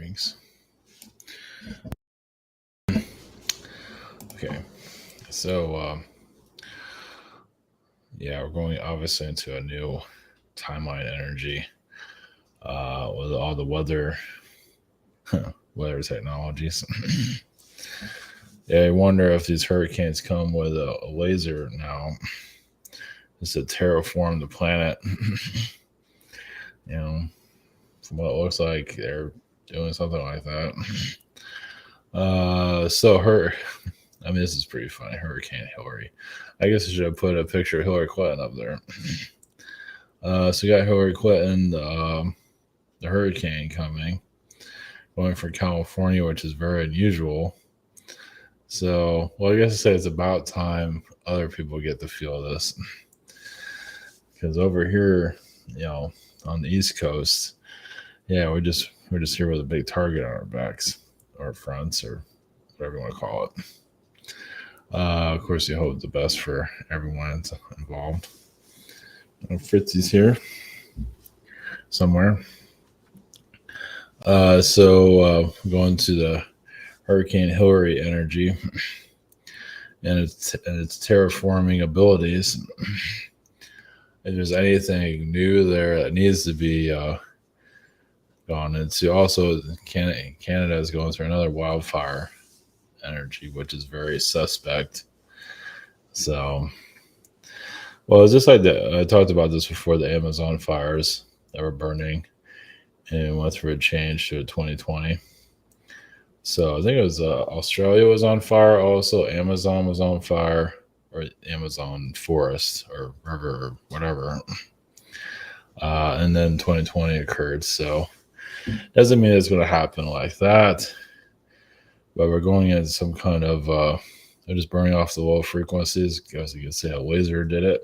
drinks. Okay, so yeah, we're going obviously into a new timeline energy with all the weather technologies. Yeah, I wonder if these hurricanes come with a laser now, just to terraform the planet. From what it looks like, they're doing something like that. This is pretty funny. Hurricane Hilary. I guess I should have put a picture of Hillary Clinton up there. So you got Hillary Clinton, the hurricane coming, going for California, which is very unusual. So, well, I guess I say it's about time other people get to feel this. Because over here, on the East Coast, yeah, we're just here with a big target on our backs or fronts or whatever you want to call it. Of course, you hope the best for everyone involved. Fritzy's here somewhere. So going to the Hurricane Hilary energy and its terraforming abilities. If there's anything new there that needs to be gone into, also Canada is going through another wildfire energy, which is very suspect. So, well, it's just like I talked about this before, the Amazon fires that were burning and went through a change to 2020. So I think it was Australia was on fire. Also, Amazon was on fire, or Amazon forest or river or whatever. And then 2020 occurred. So doesn't mean it's going to happen like that. But we're going into some kind of, they're just burning off the low frequencies. Guess you could say a laser did it.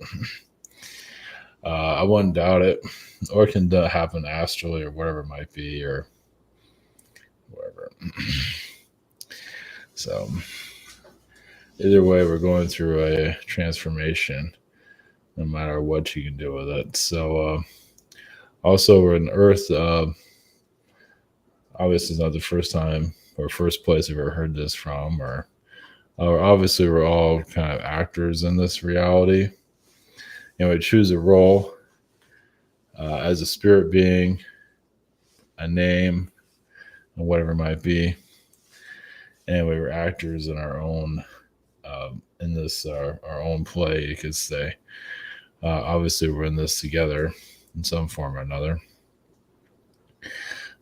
I wouldn't doubt it. Or it can happen astrally or whatever it might be, or whatever. So either way, we're going through a transformation, no matter what you can do with it. So also, we're in Earth. Obviously, it's not the first time or first place I've ever heard this from, or obviously we're all kind of actors in this reality. We choose a role as a spirit being, a name, and whatever it might be. And we were actors in our own, in this, our own play, you could say. Obviously, we're in this together in some form or another.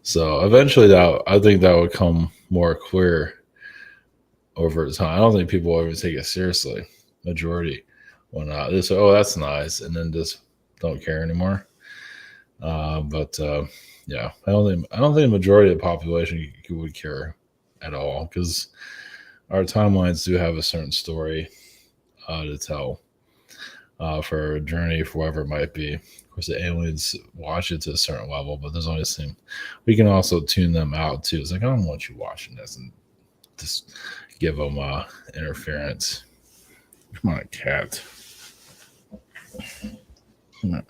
So eventually, I think that would come more clear over time. I don't think people will ever take it seriously. Majority will not. They say, "Oh, that's nice," and then just don't care anymore. Yeah, I don't think the majority of the population would care at all, because our timelines do have a certain story to tell for a journey, for whatever it might be. Of course, the aliens watch it to a certain level, but there's only we can also tune them out too. It's like, I don't want you watching this, and just give them interference. Come on, cat. Come on.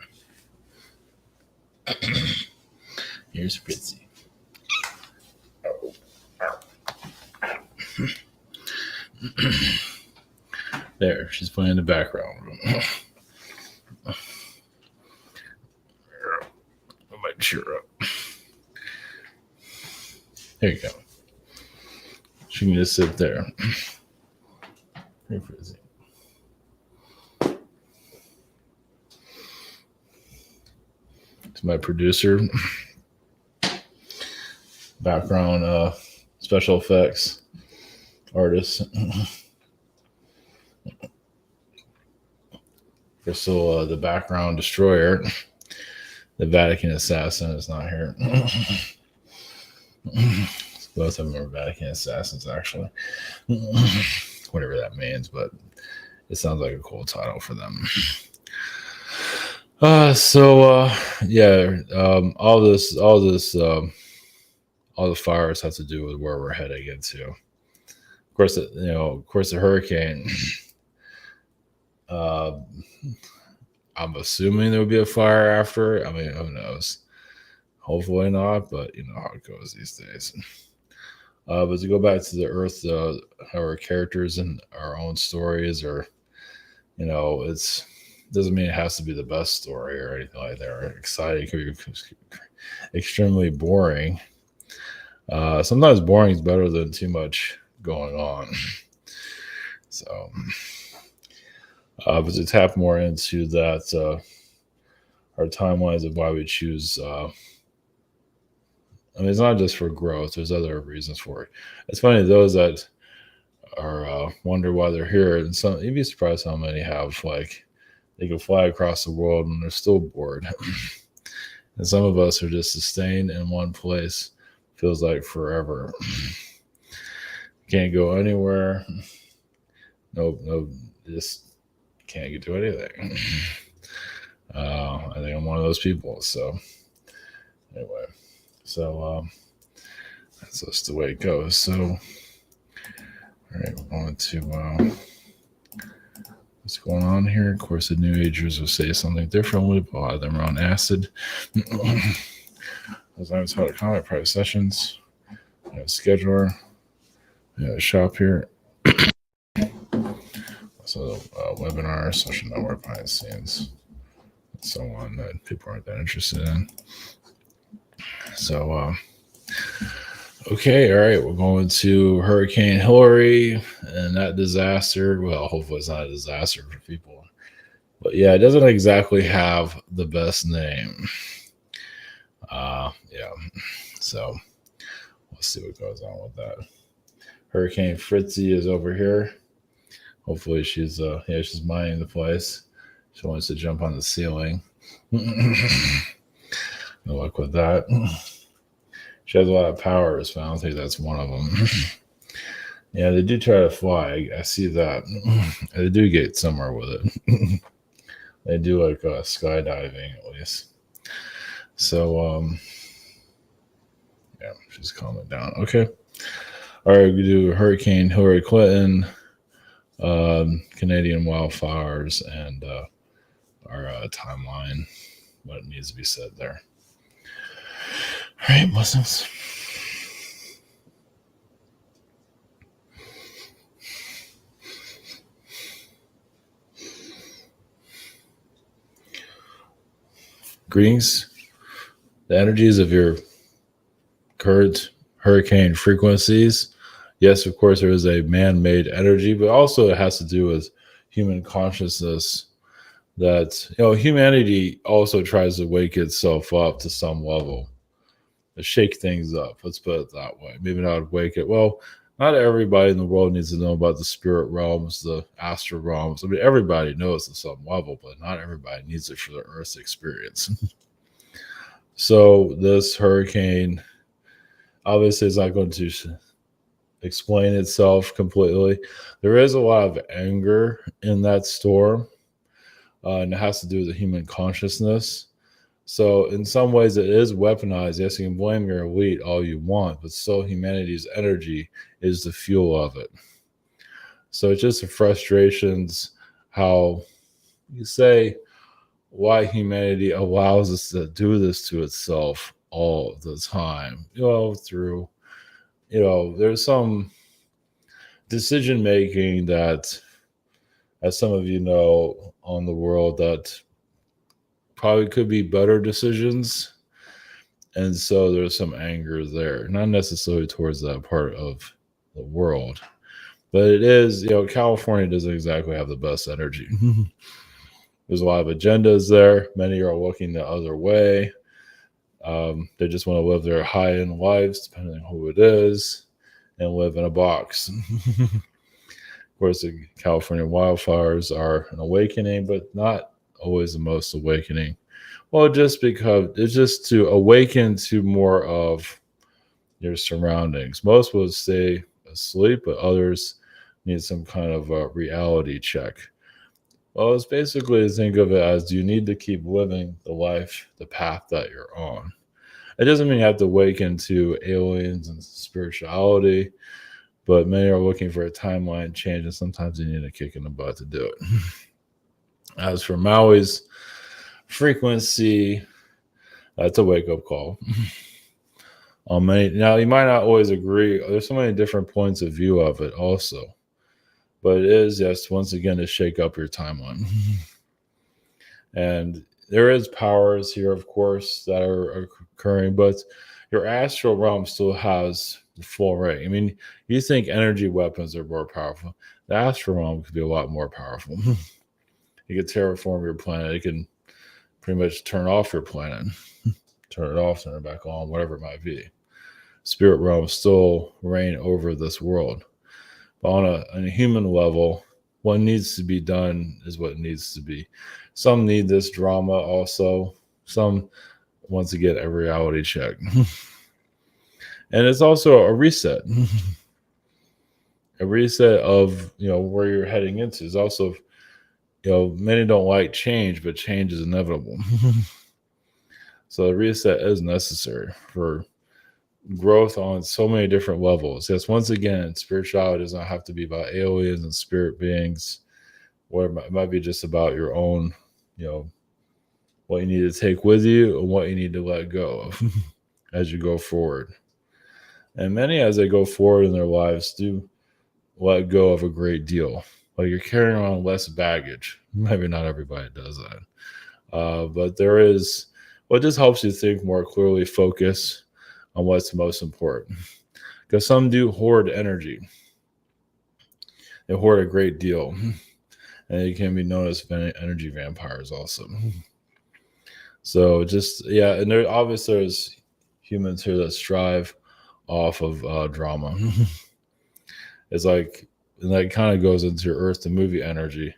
Here's Fritzy. There, she's playing in the background. I might cheer up. There you go. She can just sit there. Hey, Frizzy. It's my producer. Background special effects artist. Crystal, the background destroyer. The Vatican assassin is not here. Both of them are Vatican assassins, actually. Whatever that means, but it sounds like a cool title for them. All the fires have to do with where we're heading into. Of course, the hurricane. I'm assuming there would be a fire after. I mean, who knows? Hopefully not, but you know how it goes these days. But to go back to the Earth, our characters and our own stories, or you know, it's doesn't mean it has to be the best story or anything like that. Or exciting, it could be extremely boring. Sometimes boring is better than too much going on. So, but to tap more into that, our timelines of why we choose. I mean, it's not just for growth. There's other reasons for it. It's funny those that are wonder why they're here, and some you'd be surprised how many have like they can fly across the world and they're still bored. And some of us are just sustained in one place. Feels like forever. Can't go anywhere. No, just can't get to anything. I think I'm one of those people. So anyway, so that's just the way it goes. So all right, we're going to what's going on here. Of course, the New Agers will say something differently, but a lot of them are on acid. As I was taught at comment private sessions, scheduler, shop here. So webinar, social network behind the scenes, and so on that people aren't that interested in. So, okay, all right, we're going to Hurricane Hilary and that disaster. Well, hopefully it's not a disaster for people. But yeah, it doesn't exactly have the best name. Yeah, so we'll see what goes on with that. Hurricane Fritzy is over here. Hopefully she's she's mining the place. She wants to jump on the ceiling. No luck with that. She has a lot of powers, but I don't think that's one of them. Yeah, they do try to fly. I see that. They do get somewhere with it. They do like skydiving at least. So, yeah, she's calming down. Okay. All right, we do Hurricane Hillary Clinton, Canadian wildfires, and our timeline, what needs to be said there. All right, Muslims. Greetings. The energies of your current hurricane frequencies. Yes, of course, there is a man-made energy, but also it has to do with human consciousness. That humanity also tries to wake itself up to some level, to shake things up. Let's put it that way. Maybe not wake it. Well, not everybody in the world needs to know about the spirit realms, the astral realms. I mean, everybody knows at some level, but not everybody needs it for the Earth's experience. So this hurricane obviously is not going to explain itself completely. There is a lot of anger in that storm, and it has to do with the human consciousness. So in some ways it is weaponized. Yes, you can blame your elite all you want, but still humanity's energy is the fuel of it. So it's just the frustrations, how you say why humanity allows us to do this to itself all the time. Through there's some decision making that, as some of you know, on the world that probably could be better decisions. And so there's some anger there, not necessarily towards that part of the world, but it is, California doesn't exactly have the best energy. There's a lot of agendas there. Many are looking the other way. They just want to live their high-end lives, depending on who it is, and live in a box. Of course, the California wildfires are an awakening, but not always the most awakening. Well, just because it's just to awaken to more of your surroundings. Most will stay asleep, but others need some kind of a reality check. Well, it's basically, think of it as, do you need to keep living the life, the path that you're on? It doesn't mean you have to awaken to aliens and spirituality, but many are looking for a timeline change, and sometimes you need a kick in the butt to do it. As for Maui's frequency, That's a wake up call. Now you might not always agree. There's so many different points of view of it, also, but it is, yes, once again, to shake up your timeline. And there is powers here, of course, that are occurring, but your astral realm still has the full ring. I mean, you think energy weapons are more powerful. The astral realm could be a lot more powerful. You can terraform your planet. You can pretty much turn off your planet, turn it off, turn it back on, whatever it might be. Spirit realm still reign over this world. But on a human level, what needs to be done is what needs to be. Some need this drama also. Some want to get a reality check. And it's also a reset. A reset of, where you're heading into. Is also, many don't like change, but change is inevitable. So a reset is necessary for growth on so many different levels. Yes, once again, spirituality does not have to be about aliens and spirit beings, or it might be just about your own, what you need to take with you and what you need to let go of as you go forward. And many, as they go forward in their lives, do let go of a great deal. Like you're carrying around less baggage. Maybe not everybody does that. But there is, well, it just helps you think more clearly, focus on what's most important. Because some do hoard energy. They hoard a great deal. And they can be known as energy vampires also. So and there obviously there's humans here that strive off of drama. It's like, and that kind of goes into your Earth to movie energy.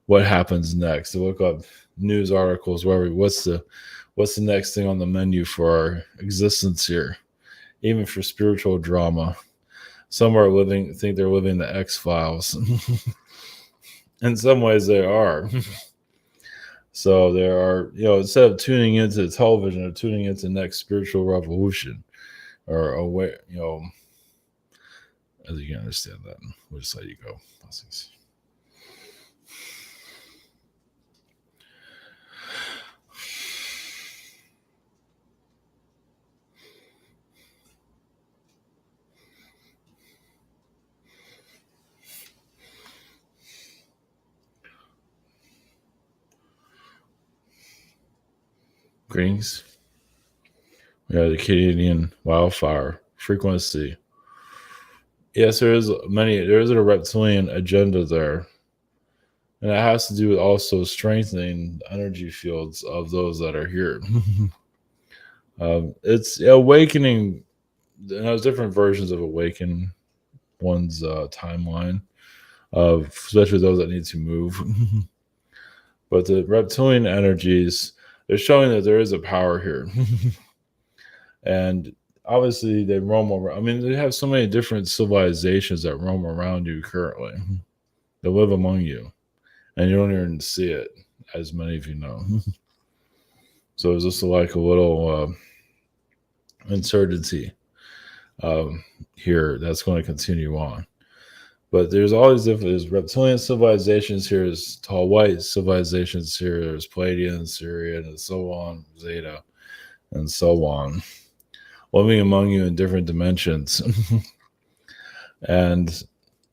What happens next? To look up news articles, what's the next thing on the menu for our existence here? Even for spiritual drama, some think they're living the X-Files. In some ways, they are. So there are, instead of tuning into television or tuning into the next spiritual revolution, or away, as you can understand that, we'll just let you go. Blessings. Greetings. We have the Canadian wildfire frequency. Yes, there is a reptilian agenda there. And it has to do with also strengthening the energy fields of those that are here. It's awakening. There's different versions of awaken one's timeline, especially those that need to move. But the reptilian energies, they're showing that there is a power here. And obviously they roam around. I mean, they have so many different civilizations that roam around you currently. They live among you, and you don't even see it, as many of you know. So it's just like a little uncertainty here that's going to continue on. But there's always there's reptilian civilizations here, there's tall white civilizations here, there's Palladian, Syrian, and so on, Zeta, and so on, living among you in different dimensions. And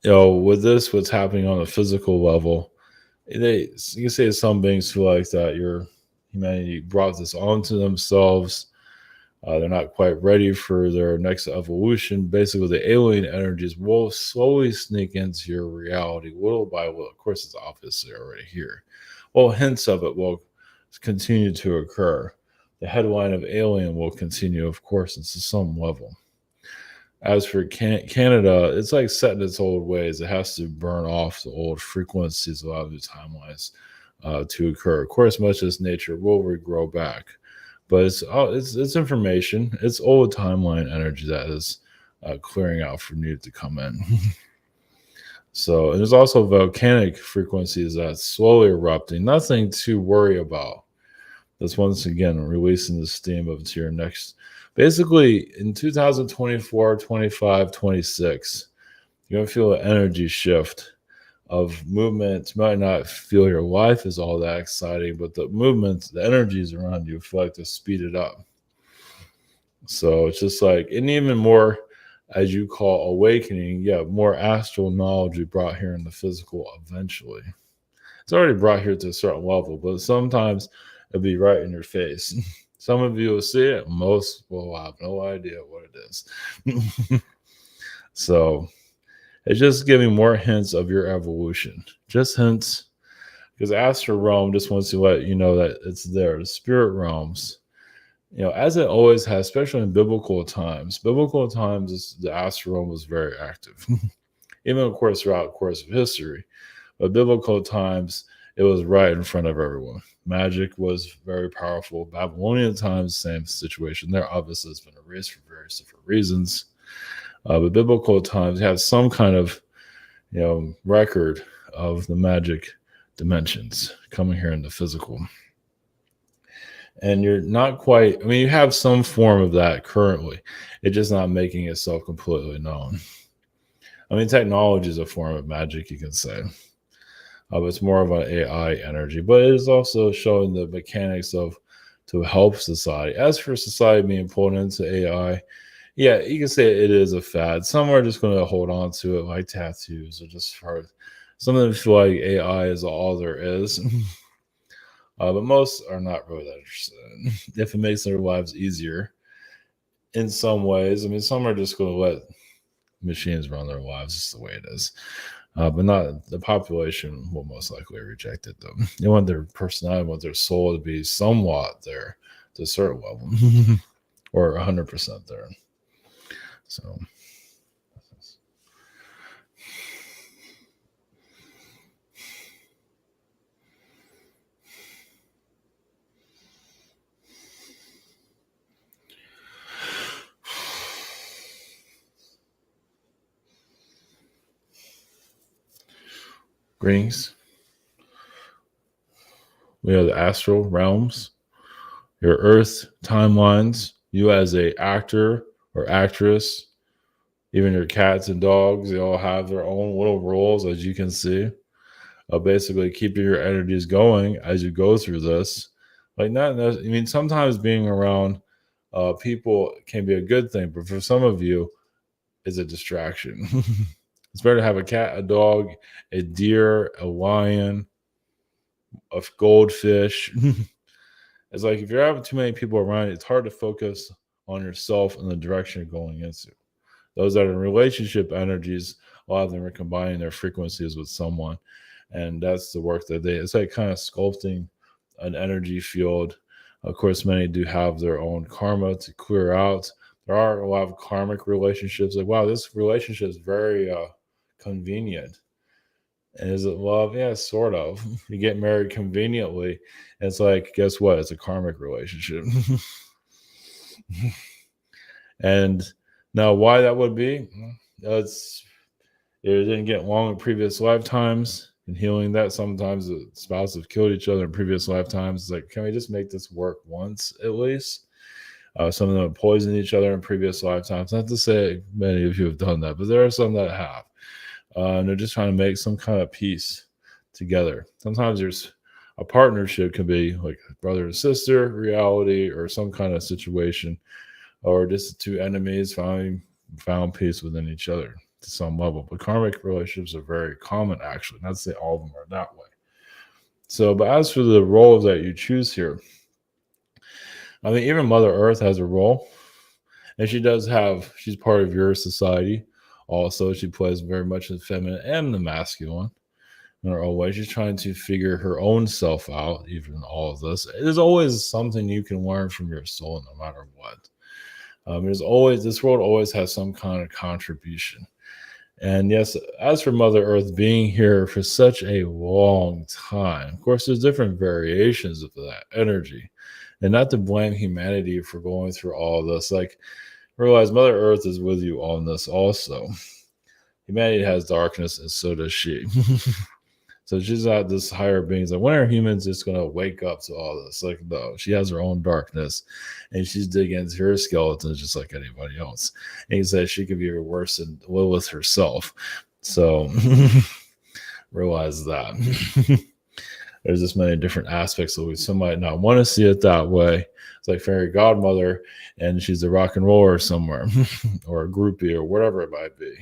with this, what's happening on a physical level, you can say some beings feel like that your humanity brought this onto themselves. They're not quite ready for their next evolution. Basically, the alien energies will slowly sneak into your reality little by little. Of course, it's obviously already here. Well, hints of it will continue to occur. The headline of alien will continue, of course, to some level. As for Canada, it's like set in its old ways. It has to burn off the old frequencies of a lot of the timelines to occur. Of course, much as nature will regrow back. But it's information. It's old timeline energy that is clearing out for new to come in. So and there's also volcanic frequencies that's slowly erupting. Nothing to worry about. That's once again releasing the steam of to your next. Basically, in 2024, 25, 26, you're going to feel an energy shift of movement. You might not feel your life is all that exciting, but the movements, the energies around you feel like to speed it up. So it's just like, and even more, as you call awakening, yeah, more astral knowledge we brought here in the physical eventually. It's already brought here to a certain level, but sometimes it'll be right in your face. Some of you will see it, most will have no idea what it is. So it's just giving more hints of your evolution, just hints, because astral realm just wants to let you know that it's there. The spirit realms, as it always has, especially in biblical times. Biblical times, the astral realm was very active, even of course throughout the course of history. But biblical times, it was right in front of everyone. Magic was very powerful. Babylonian times, same situation. There obviously has been erased for various different reasons. But biblical times, you have some kind of record of the magic dimensions coming here in the physical. And you're not quite, you have some form of that currently. It's just not making itself completely known. Technology is a form of magic, you can say. It's more of an AI energy, but it is also showing the mechanics to help society. As for society being pulled into AI, yeah, you can say it is a fad. Some are just going to hold on to it like tattoos, or just hard. Some of them feel like AI is all there is. But most are not really that interested in if it makes their lives easier in some ways. Some are just going to let machines run their lives just the way it is. But not the population will most likely reject it, though. They want their personality, want their soul to be somewhat there to a certain level, or 100% there. So, greetings. We have the astral realms, your Earth timelines. You as a actor or actress, even your cats and dogs, they all have their own little roles, as you can see. Basically, keeping your energies going as you go through this. Sometimes being around people can be a good thing, but for some of you, it's a distraction. It's better to have a cat, a dog, a deer, a lion, a goldfish. It's like if you're having too many people around, it's hard to focus on yourself and the direction you're going into. Those that are in relationship energies, a lot of them are combining their frequencies with someone. And that's the work that it's like kind of sculpting an energy field. Of course, many do have their own karma to clear out. There are a lot of karmic relationships. Like, wow, this relationship is very convenient. And is it love? Yeah, sort of. You get married conveniently. And it's like, guess what? It's a karmic relationship. And now, why that would be? It didn't get along in previous lifetimes. And healing that, sometimes the spouses have killed each other in previous lifetimes. It's like, can we just make this work once at least? Some of them have poisoned each other in previous lifetimes. Not to say many of you have done that, but there are some that have. And they're just trying to make some kind of peace together. Sometimes there's a partnership, can be like brother and sister reality, or some kind of situation, or just two enemies found peace within each other to some level. But karmic relationships are very common, actually. Not to say all of them are that way. So, but as for the roles that you choose here, even Mother Earth has a role, and she's part of your society. Also, she plays very much the feminine and the masculine in her own way. She's trying to figure her own self out, even in all of this. There's always something you can learn from your soul, no matter what. This world always has some kind of contribution. And yes, as for Mother Earth being here for such a long time, of course, there's different variations of that energy. And not to blame humanity for going through all of this. Like, realize Mother Earth is with you on this also. Humanity has darkness, and so does she. So she's not this higher being. Like, when are humans just going to wake up to all this? Like, no, she has her own darkness, and she's digging into her skeletons just like anybody else. And he says she could be worse than Lilith herself. So, realize that. There's just many different aspects of it. Some might not want to see it that way. It's like fairy godmother, and she's a rock and roller somewhere, or a groupie, or whatever it might be.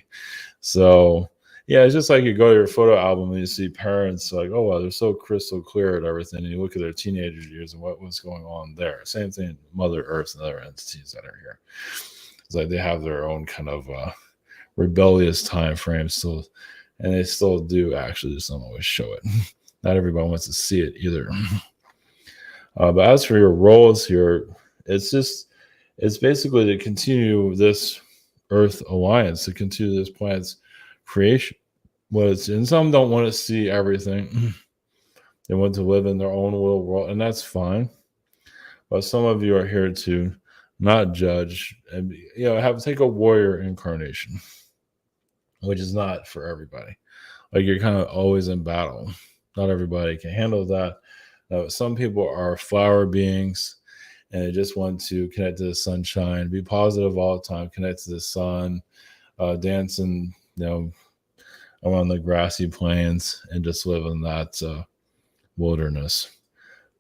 So yeah, it's just like you go to your photo album and you see parents like, oh wow, they're so crystal clear at everything. And you look at their teenager years and what was going on there. Same thing, Mother Earth and other entities that are here. It's like they have their own kind of rebellious time frame still, and they still do actually just don't always show it. Not everybody wants to see it either. But as for your roles here, it's basically to continue this Earth alliance, to continue this planet's creation. And some don't want to see everything. They want to live in their own little world, and that's fine. But some of you are here to not judge and take a warrior incarnation, which is not for everybody. Like you're kind of always in battle. Not everybody can handle that. Some people are flower beings and they just want to connect to the sunshine, be positive all the time, connect to the sun, dancing, around the grassy plains and just live in that wilderness.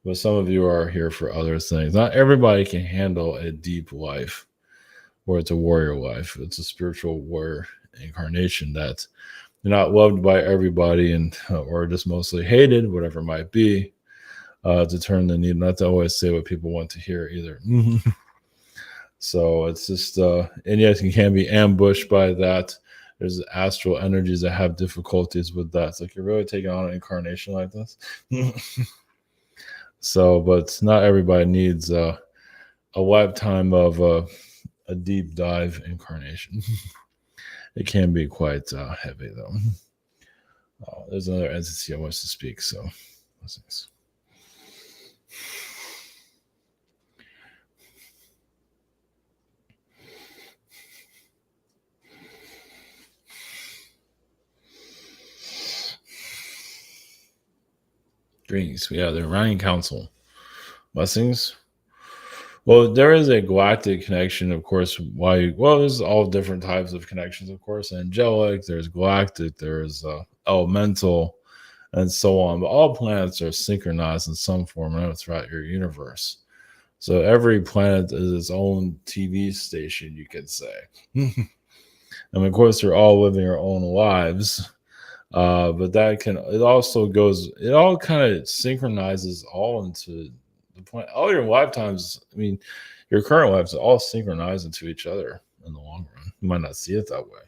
But some of you are here for other things. Not everybody can handle a deep life where it's a warrior life. It's a spiritual warrior incarnation that you're not loved by everybody or just mostly hated, whatever it might be, to turn the needle. Not to always say what people want to hear either. So it's just, and yes, you can be ambushed by that. There's astral energies that have difficulties with that. It's like you're really taking on an incarnation like this. So, but not everybody needs a lifetime of a deep dive incarnation. It can be quite heavy, though. There's another entity I want to speak, so blessings. Greetings. Yeah, the Orion Council. Blessings. Well, there is a galactic connection, of course. There's all different types of connections, of course. Angelic, there's galactic, there's elemental, and so on. But all planets are synchronized in some form throughout your universe. So every planet is its own TV station, you could say. And of course, they're all living their own lives. But it all kind of synchronizes all into the point. All your lifetimes, your current lives are all synchronized into each other in the long run. You might not see it that way.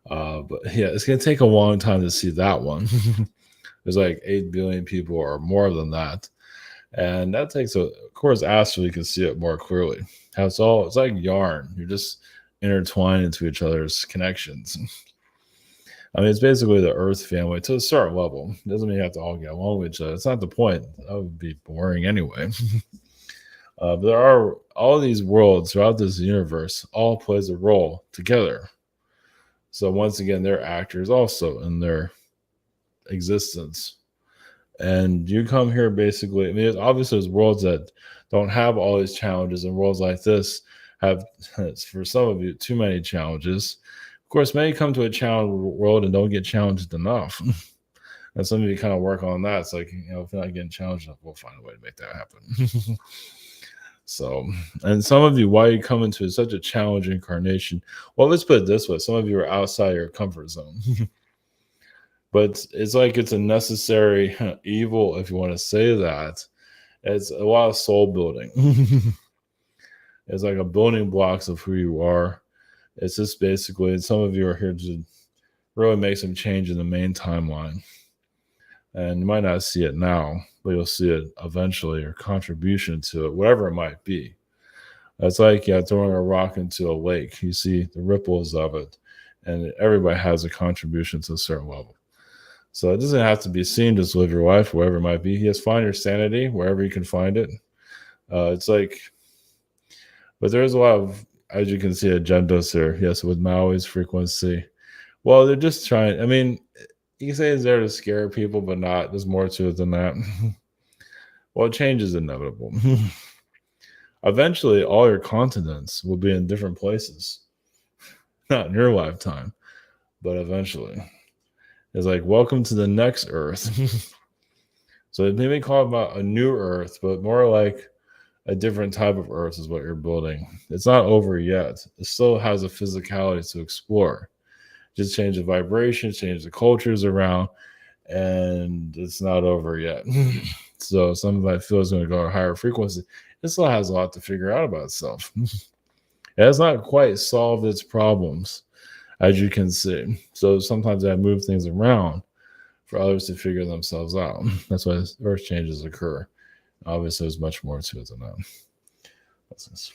But yeah, it's going to take a long time to see that one. There's like 8 billion people or more than that. And that takes of course, astrally you can see it more clearly. How it's like yarn. You're just intertwined into each other's connections. It's basically the Earth family to a certain level. It doesn't mean you have to all get along with each other. It's not the point. That would be boring anyway. But there are all these worlds throughout this universe, all plays a role together. So once again, they're actors also in their existence. And you come here basically, obviously there's worlds that don't have all these challenges, and worlds like this have, for some of you, too many challenges. Of course, many come to a challenged world and don't get challenged enough. And some of you kind of work on that. It's like, if you're not getting challenged enough, we'll find a way to make that happen. So, and some of you, why you come into such a challenging incarnation? Well, let's put it this way. Some of you are outside your comfort zone. But it's like it's a necessary evil, if you want to say that. It's a lot of soul building. It's like a building blocks of who you are. It's just basically, and some of you are here to really make some change in the main timeline. And you might not see it now, but you'll see it eventually, your contribution to it, whatever it might be. It's like throwing a rock into a lake. You see the ripples of it, and everybody has a contribution to a certain level. So it doesn't have to be seen. Just live your life, wherever it might be. Yes, find your sanity wherever you can find it. It's like, but there's a lot of, as you can see, agendas here. Yes, with Maui's frequency. Well, they're just trying. You can say it's there to scare people, but not. There's more to it than that. Well, change is inevitable. Eventually, all your continents will be in different places. Not in your lifetime, but eventually. It's like, welcome to the next Earth. So they may call it about a new Earth, but more like a different type of Earth is what you're building. It's not over yet. It still has a physicality to explore. Just change the vibration, change the cultures around, and it's not over yet. So some of I feel is going to go a higher frequency. It still has a lot to figure out about itself. It has not quite solved its problems, as you can see. So sometimes I move things around for others to figure themselves out. That's why earth changes occur. Obviously, there's much more to it than that. That's